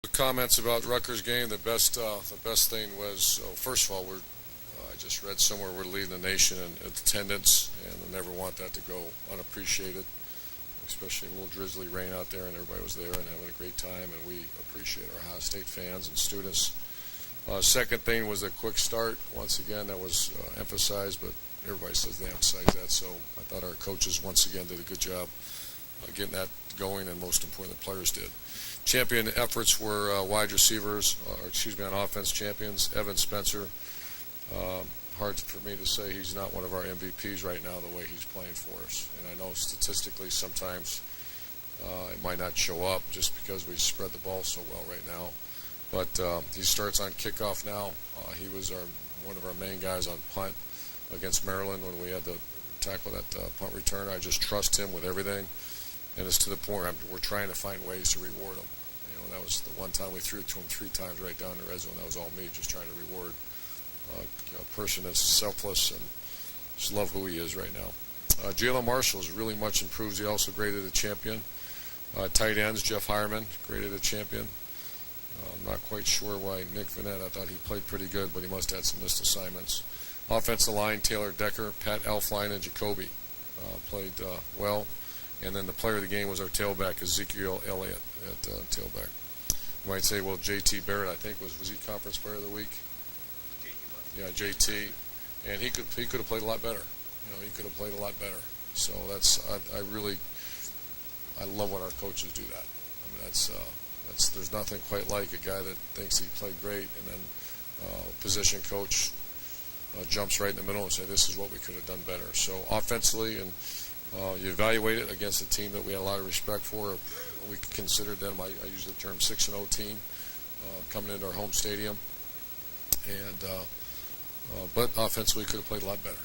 The comments about Rutgers game. The best thing was, first of all, I just read somewhere we're leading the nation in attendance, and I never want that to go unappreciated. Especially a little drizzly rain out there, and everybody was there and having a great time, and we appreciate our Ohio State fans and students. Second thing was a quick start. Once again, that was emphasized, but everybody says they emphasize that, so I thought our coaches once again did a good job getting that going, and most importantly, the players did. Champion efforts were wide receivers, on offense champions. Evan Spencer, hard for me to say he's not one of our MVPs right now the way he's playing for us. And I know statistically sometimes it might not show up just because we spread the ball so well right now. But he starts on kickoff now. He was one of our main guys on punt against Maryland when we had to tackle that punt return. I just trust him with everything. And it's to the point where we're trying to find ways to reward him. That was the one time we threw it to him 3 times right down the red zone. That was all me, just trying to reward a person that's selfless, and just love who he is right now. Jalen Marshall is really much improved. He also graded a champion. Tight ends, Jeff Hireman graded a champion. I'm not quite sure why Nick Vanette. I thought he played pretty good, but he must have had some missed assignments. Offensive line, Taylor Decker, Pat Elfline, and Jacoby played well. And then the player of the game was our tailback, Ezekiel Elliott, at tailback. You might say, well, J.T. Barrett, I think, was he conference player of the week? Yeah, J.T. And he could have played a lot better. He could have played a lot better. So I love when our coaches do that. There's nothing quite like a guy that thinks he played great, and then position coach jumps right in the middle and say, this is what we could have done better. So offensively, and you evaluate it against a team that we had a lot of respect for. We considered them, I use the term 6-0 team, coming into our home stadium. But offensively, could have played a lot better.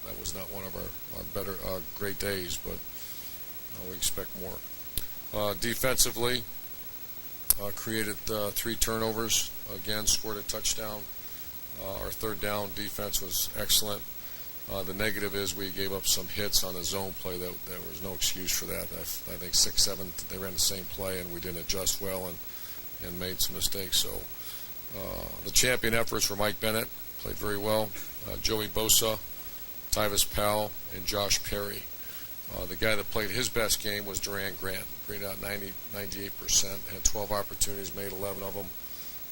That was not one of our better, great days, but we expect more. Defensively, created 3 turnovers. Again, scored a touchdown. Our third down defense was excellent. The negative is we gave up some hits on a zone play. There was no excuse for that. I think 6, 7, they ran the same play, and we didn't adjust well and made some mistakes. So the champion efforts were Mike Bennett, played very well, Joey Bosa, Tyvis Powell, and Josh Perry. The guy that played his best game was Durant Grant, graded out 98%, had 12 opportunities, made 11 of them,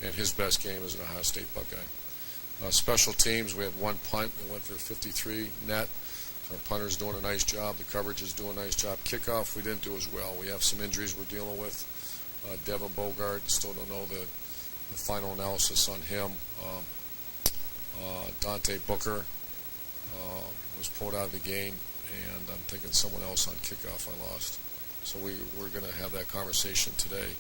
and his best game as an Ohio State Buckeye. Special teams, we had 1 punt. We went for 53 net. Our punter's doing a nice job. The coverage is doing a nice job. Kickoff, we didn't do as well. We have some injuries we're dealing with. Devin Bogart, still don't know the final analysis on him. Dante Booker was pulled out of the game, and I'm thinking someone else on kickoff I lost. So we're going to have that conversation today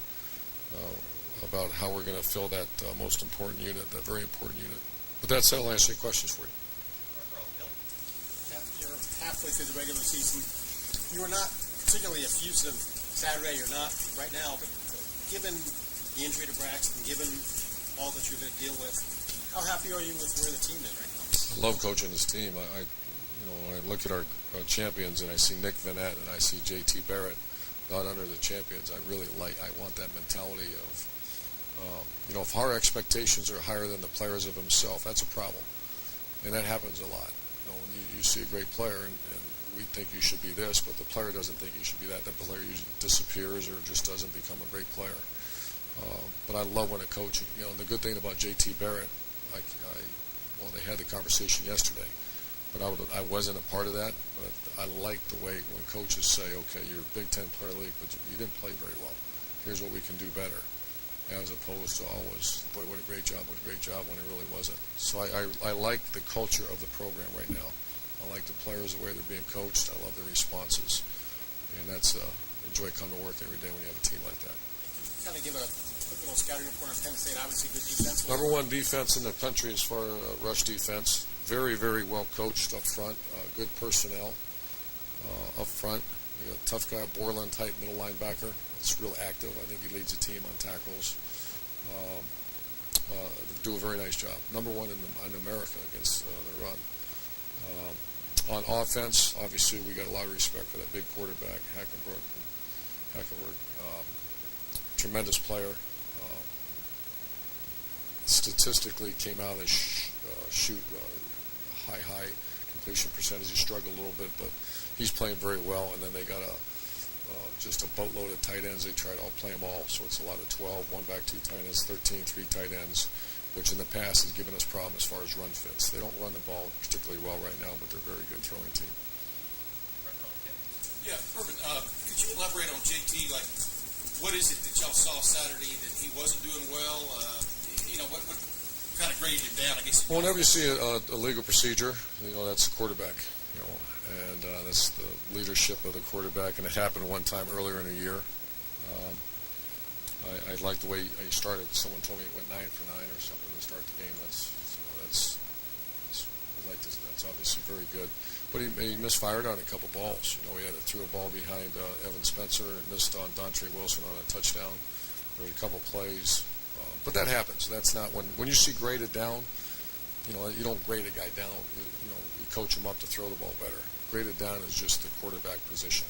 about how we're going to fill that most important unit, that very important unit. But that said, I'll answer your questions for you. You're halfway through the regular season. You were not particularly effusive Saturday. You're not right now. But given the injury to Braxton, given all that you've had to deal with, how happy are you with where the team is right now? I love coaching this team. When I look at our champions and I see Nick Vanette and I see J.T. Barrett not under the champions, I want that mentality of, if our expectations are higher than the players of himself, that's a problem. And that happens a lot. When you see a great player and we think you should be this, but the player doesn't think you should be that, the player usually disappears or just doesn't become a great player. But I love when a coach, the good thing about J.T. Barrett, they had the conversation yesterday, but I wasn't a part of that. But I like the way when coaches say, okay, you're a Big Ten player league, but you didn't play very well. Here's what we can do better. As opposed to always, boy, what a great job, when it really wasn't. So I like the culture of the program right now. I like the players, the way they're being coached. I love the responses. And that's enjoy coming to work every day when you have a team like that. Kind of give a quick little scouting report on Penn State. Obviously good defense. Number 1 defense in the country as far as rush defense. Very, very well coached up front. Good personnel up front. You got a tough guy, Borland type middle linebacker. It's real active. I think he leads the team on tackles. Do a very nice job. Number 1 in America against the run. On offense, obviously we got a lot of respect for that big quarterback, Hackenberg. Tremendous player. statistically came out as shoot high completion percentage. He struggled a little bit, but he's playing very well. And then they got just a boatload of tight ends. They try to all play them all, so it's a lot of 12, one back, two tight ends, 13, three tight ends, which in the past has given us problems as far as run fits. They don't run the ball particularly well right now, but they're a very good throwing team. Yeah, Urban, could you elaborate on JT? Like, what is it that y'all saw Saturday that he wasn't doing well? What kind of graded him down, I guess? Well, whenever you see a legal procedure, that's the quarterback, and that's the leadership of the quarterback, and it happened one time earlier in the year. I like the way he started. Someone told me he went 9 for 9 or something to start the game. That's obviously very good. But he misfired on a couple balls. He threw a ball behind Evan Spencer and missed on Dontre Wilson on a touchdown. There were a couple plays, but that happens. That's not when you see graded down. You don't grade a guy down. You coach him up to throw the ball better. Graded down is just the quarterback position.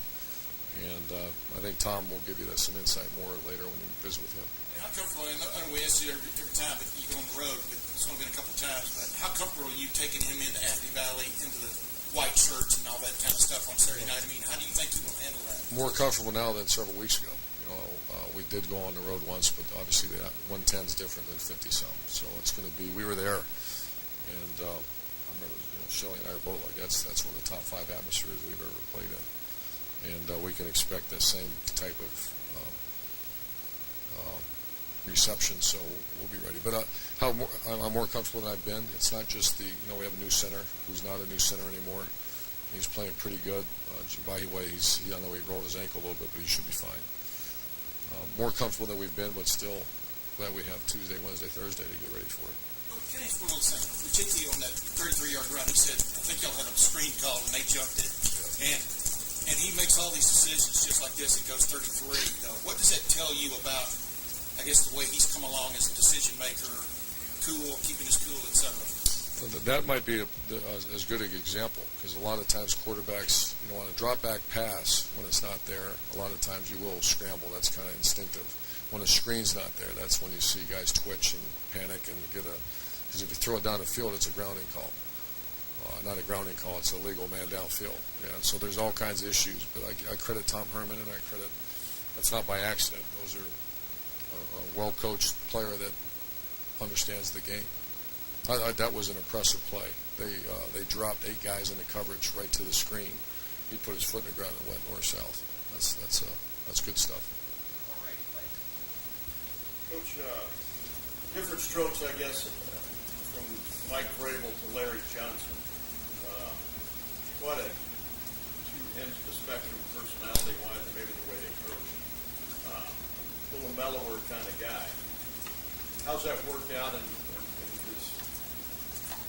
And I think Tom will give you some insight more later when you visit with him. How comfortable, I know we ask you every time that you go on the road, but it's only been a couple of times, but how comfortable are you taking him into Happy Valley, into the white shirts and all that kind of stuff on Saturday night? I mean, how do you think he will handle that? More comfortable now than several weeks ago. We did go on the road once, but obviously that 110 is different than 50-some. So it's going to be, we were there. And I remember Shelley and I are both like, that's one of the top 5 atmospheres we've ever played in. And we can expect the same type of reception, so we'll be ready. But I'm more comfortable than I've been. It's not just we have a new center who's not a new center anymore. He's playing pretty good. By the way, I know he rolled his ankle a little bit, but he should be fine. More comfortable than we've been, but still glad we have Tuesday, Wednesday, Thursday to get ready for it. Can I ask one little thing? With JT on that 33-yard run, he said, I think y'all had a screen call and they jumped it. And he makes all these decisions just like this. It goes 33. What does that tell you about, I guess, the way he's come along as a decision maker, cool, keeping his cool, etc.? That might be as good an example, because a lot of times quarterbacks, on a drop back pass, when it's not there, a lot of times you will scramble. That's kind of instinctive. When a screen's not there, that's when you see guys twitch and panic and because if you throw it down the field, it's a grounding call. Not a grounding call, it's a legal man downfield. Yeah, so there's all kinds of issues, but I credit Tom Herman, and that's not by accident. Those are a well-coached player that understands the game. That was an impressive play. They dropped 8 guys into coverage right to the screen. He put his foot in the ground and went north-south. That's good stuff. Coach, different strokes, I guess, from Mike Vrabel to Larry Johnson. Quite a 2 ends of the spectrum personality-wise, and maybe the way they coach. A little mellower kind of guy. How's that worked out, and does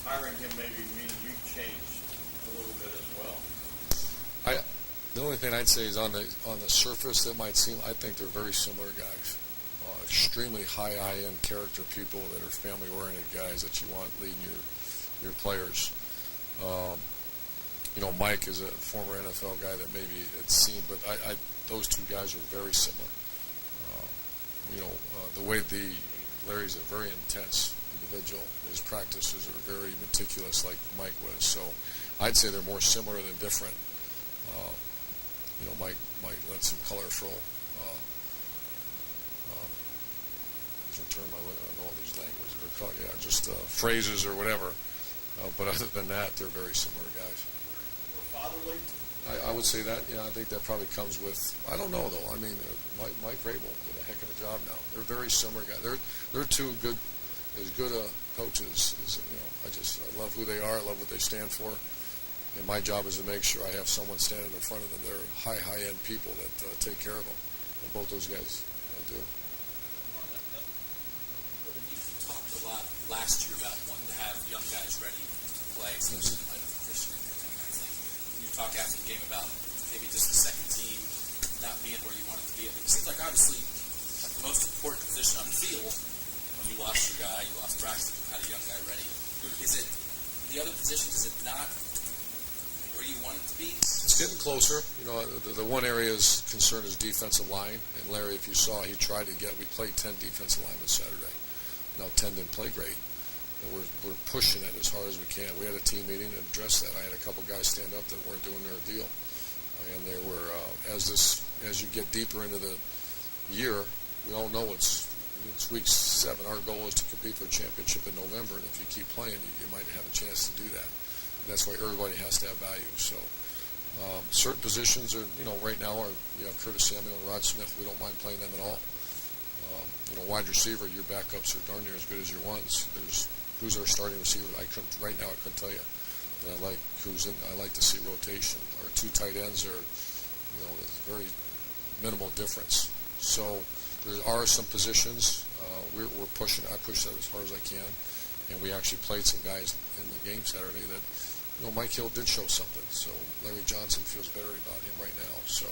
hiring him maybe mean you've changed a little bit as well? The only thing I'd say is on the surface, that might seem, I think they're very similar guys. Extremely high-end character people that are family-oriented guys that you want leading your players. Mike is a former NFL guy that maybe it's seen, but those 2 guys are very similar. The way Larry's a very intense individual. His practices are very meticulous, like Mike was. So I'd say they're more similar than different. Mike might let some colorful. I don't know all these languages, but just phrases or whatever. But other than that, they're very similar guys. Fatherly? I would say that. I think that probably comes with. I don't know though. I mean, Mike Vrabel did a heck of a job now. They're very similar guys. They're 2 good coaches. I love who they are. I love what they stand for. And my job is to make sure I have someone standing in front of them. They're high-end people that take care of them. And both those guys do. You talked a lot last year about wanting to have young guys ready to play, especially like Christian and that kind of thing. When you talk after the game about maybe just the second team not being where you want it to be, it seems like obviously like the most important position on the field when you lost your guy, you lost Braxton, you had a young guy ready. Is it the other positions? Is it not where you want it to be? It's getting closer. The one area is concern is defensive line. And Larry, if you saw, we played 10 defensive linemen Saturday. Now 10 didn't play great. And we're pushing it as hard as we can. We had a team meeting and addressed that. I had a couple guys stand up that weren't doing their deal. And there were, as you get deeper into the year, we all know it's week 7. Our goal is to compete for a championship in November, and if you keep playing, you might have a chance to do that. And that's why everybody has to have value. So certain positions are, right now you have Curtis Samuel and Rod Smith. We don't mind playing them at all. Wide receiver, your backups are darn near as good as your ones. Who's our starting receiver? Right now I couldn't tell you. But I like to see rotation. Our 2 tight ends are, there's very minimal difference. So there are some positions we're pushing. I push that as hard as I can, and we actually played some guys in the game Saturday that, Mike Hill did show something. So Larry Johnson feels better about him right now. So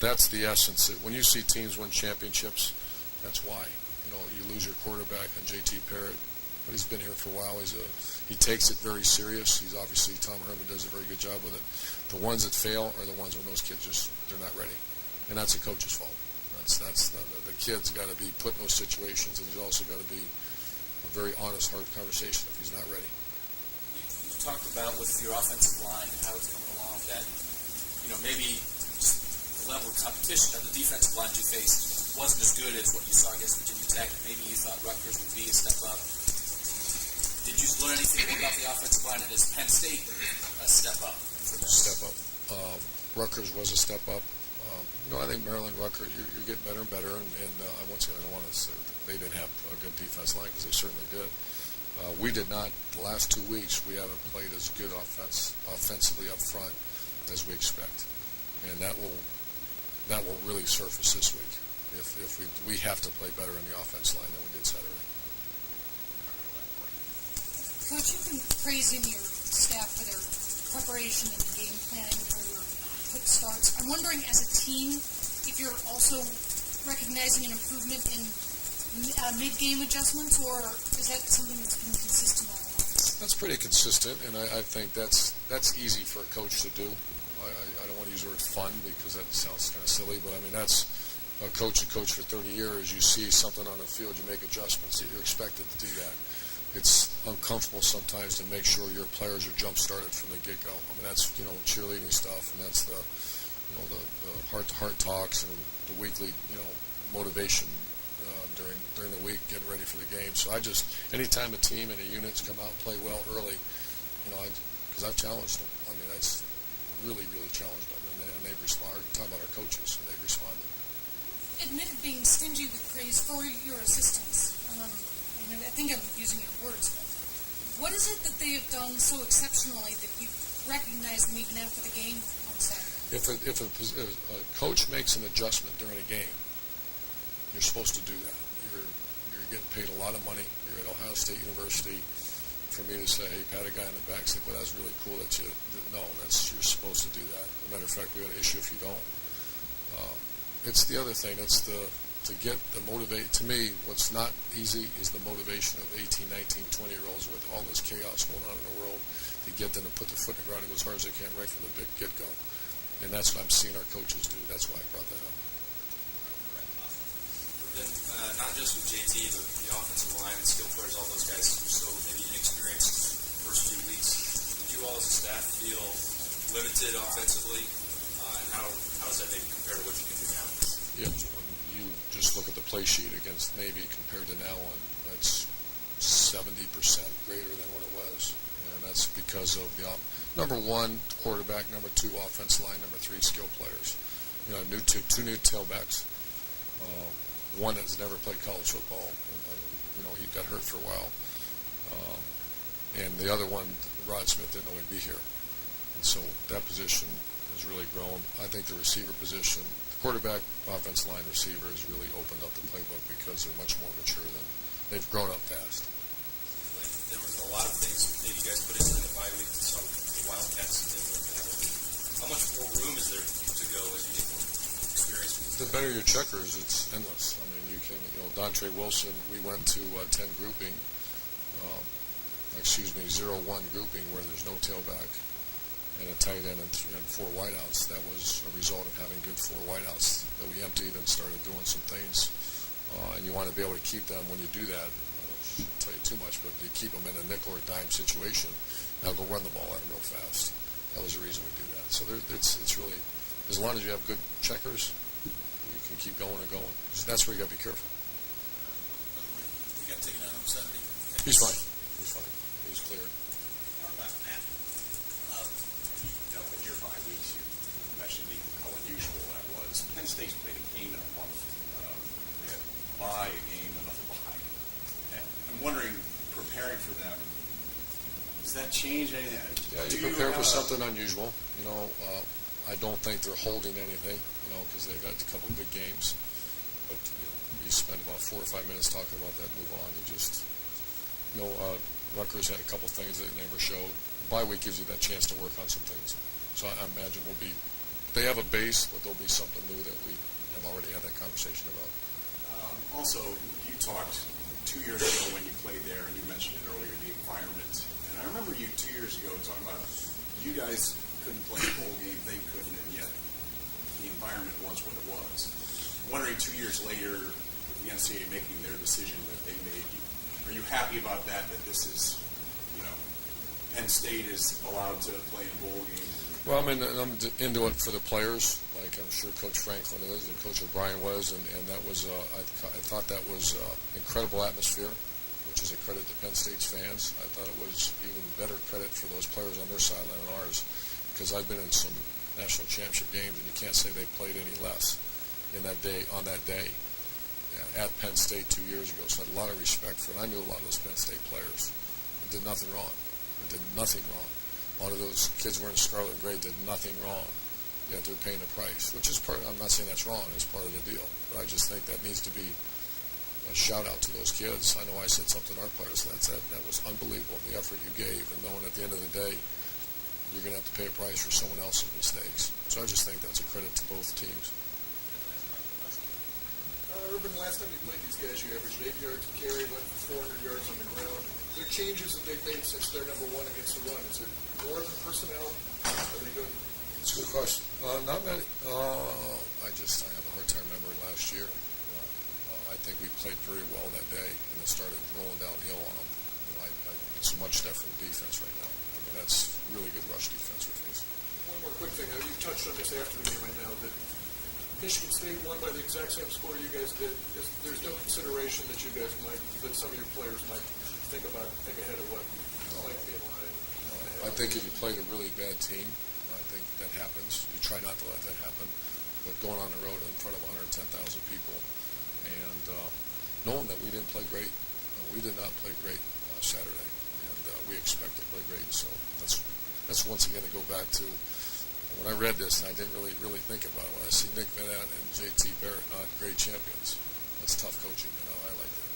that's the essence. When you see teams win championships, that's why. You lose your quarterback on J.T. Parrott, but he's been here for a while. He takes it very serious. He's obviously, Tom Herman does a very good job with it. The ones that fail are the ones when those kids they're not ready, and that's the coach's fault. The kid's got to be put in those situations, and he's also got to be a very honest, hard conversation if he's not ready. You've talked about with your offensive line how it's coming along that, maybe just the level of competition of the defensive line you faced wasn't as good as what you saw against Virginia Tech. Maybe you thought Rutgers would be a step up. Did you learn anything more about the offensive line, and is Penn State a step up for them? Step up. Rutgers was a step up. I think Maryland, Rutgers, you're getting better and better. And once again, I don't want to say they didn't have a good defense line because they certainly did. We did not. The last 2 weeks, we haven't played as good offensively up front as we expect, and that will really surface this week if we have to play better in the offense line than we did Saturday. Coach, you've been praising your staff for their preparation and game planning for your quick starts. I'm wondering, as a team, if you're also recognizing an improvement in mid-game adjustments, or is that something that's been consistent all along? That's pretty consistent, and I think that's easy for a coach to do. I don't want to use the word fun because that sounds kind of silly, but I mean that's a coach for 30 years. You see something on the field, you make adjustments. You're expected to do that. It's uncomfortable sometimes to make sure your players are jump-started from the get-go. I mean, that's, cheerleading stuff, and that's the heart-to-heart talks and the weekly, motivation during the week, getting ready for the game. So anytime a team and a unit's come out and play well early, because I've challenged them. I mean, that's really, really challenged them, and they've responded. We're talking about our coaches, and they've responded. Admitted being stingy with praise for your assistants. I think I'm using your words, but what is it that they have done so exceptionally that you recognize them even after the game on Saturday? If a coach makes an adjustment during a game, you're supposed to do that. You're getting paid a lot of money. You're at Ohio State University. For me to say, hey, pat a guy on the back, say, well, that's really cool that you did. No, you're supposed to do that. As a matter of fact, we got an issue if you don't. It's the other thing. It's to get the motivate. To me, what's not easy is the motivation of 18, 19, 20-year-olds with all this chaos going on in the world, to get them to put their foot in the ground and go as hard as they can right from the big get-go. And that's what I'm seeing our coaches do. That's why I brought that up. Then, not just with JT, but the offensive line, the skill players, all those guys who are so maybe inexperienced the first few weeks. Did you all as a staff feel limited offensively? And how does that maybe compare to what you can do now? Yeah, when you just look at the play sheet against Navy compared to now, and that's 70% greater than what it was. And that's because of the number one, quarterback, number two, offense line, number three, skill players. Two new tailbacks. One that's never played college football. He got hurt for a while. And the other one, Rod Smith, didn't know he'd be here. And so that position has really grown. I think the receiver position, the quarterback, offense line, receiver has really opened up the playbook because they're much more mature than they've grown up fast. There was a lot of things that you guys put into the bye week, some the Wildcats and things like that. How much more room is there to go as you get more experience? The better your checkers, it's endless. I mean, you can, Dontre Wilson, we went to 10 grouping, 0-1 grouping where there's no tailback and a tight end and 4 wideouts. That was a result of having good 4 wideouts that we emptied and started doing some things. And you want to be able to keep them when you do that. play too much, but you keep them in a nickel or dime situation. Now go run the ball at them real fast. That was the reason we do that. So it's really, as long as you have good checkers, you can keep going and going. That's where you got to be careful. By the way, we got taken out on Saturday. He's fine. He's fine. He's clear. How about Matt? In your 5 weeks, you mentioned how unusual that was. Penn State's played a game in a month. They had bye, a game, another bye. And I'm wondering, preparing for them, does that change anything? Yeah, you prepare for something unusual. I don't think they're holding anything, because they've got a couple of big games. But you spend about 4 or 5 minutes talking about that, move on. You just, Rutgers had a couple things they never showed. Bye week gives you that chance to work on some things. So I imagine they have a base, but there'll be something new that we have already had that conversation about. Also, you talked 2 years ago when you played there, and you mentioned it earlier, the environment. And I remember you 2 years ago talking about you guys couldn't play a bowl game, they couldn't, and yet the environment was what it was. Wondering 2 years later, with the NCAA making their decision that they made, are you happy about that this is, Penn State is allowed to play a bowl game? Well, I'm into it for the players, like I'm sure Coach Franklin is and Coach O'Brien was, and that was, I thought that was incredible atmosphere, which is a credit to Penn State's fans. I thought it was even better credit for those players on their sideline than ours, because I've been in some national championship games, and you can't say they played any less on that day at Penn State 2 years ago. So I had a lot of respect for it. I knew a lot of those Penn State players. They did nothing wrong. They did nothing wrong. A lot of those kids wearing scarlet and gray did nothing wrong. Yet they're paying the price, which is part. I'm not saying that's wrong. It's part of the deal. But I just think that needs to be a shout out to those kids. I know I said something to our players. That was unbelievable. The effort you gave, and knowing at the end of the day, you're going to have to pay a price for someone else's mistakes. So I just think that's a credit to both teams. Urban, last time you played these guys, you averaged 8 yards a carry, went for 400 yards on the ground. Are there changes that they've made since they're number one against the run? Is it more than personnel? Are they doing? It's a good question. Not many. I have a hard time remembering last year. I think we played very well that day, and it started rolling downhill on them. It's a much different defense right now. That's really good rush defense we're facing. One more quick thing. You touched on this after the game right now, that Michigan State won by the exact same score you guys did. There's no consideration that some of your players might think ahead of what might be in line. I think if you played a really bad team, I think that happens. You try not to let that happen. But going on the road in front of 110,000 people and knowing that we didn't play great, we did not play great Saturday, and we expect to play great. So that's once again to go back to when I read this, and I didn't really think about it. When I see Nick Vanette and JT Barrett not great champions, that's tough coaching. I like that.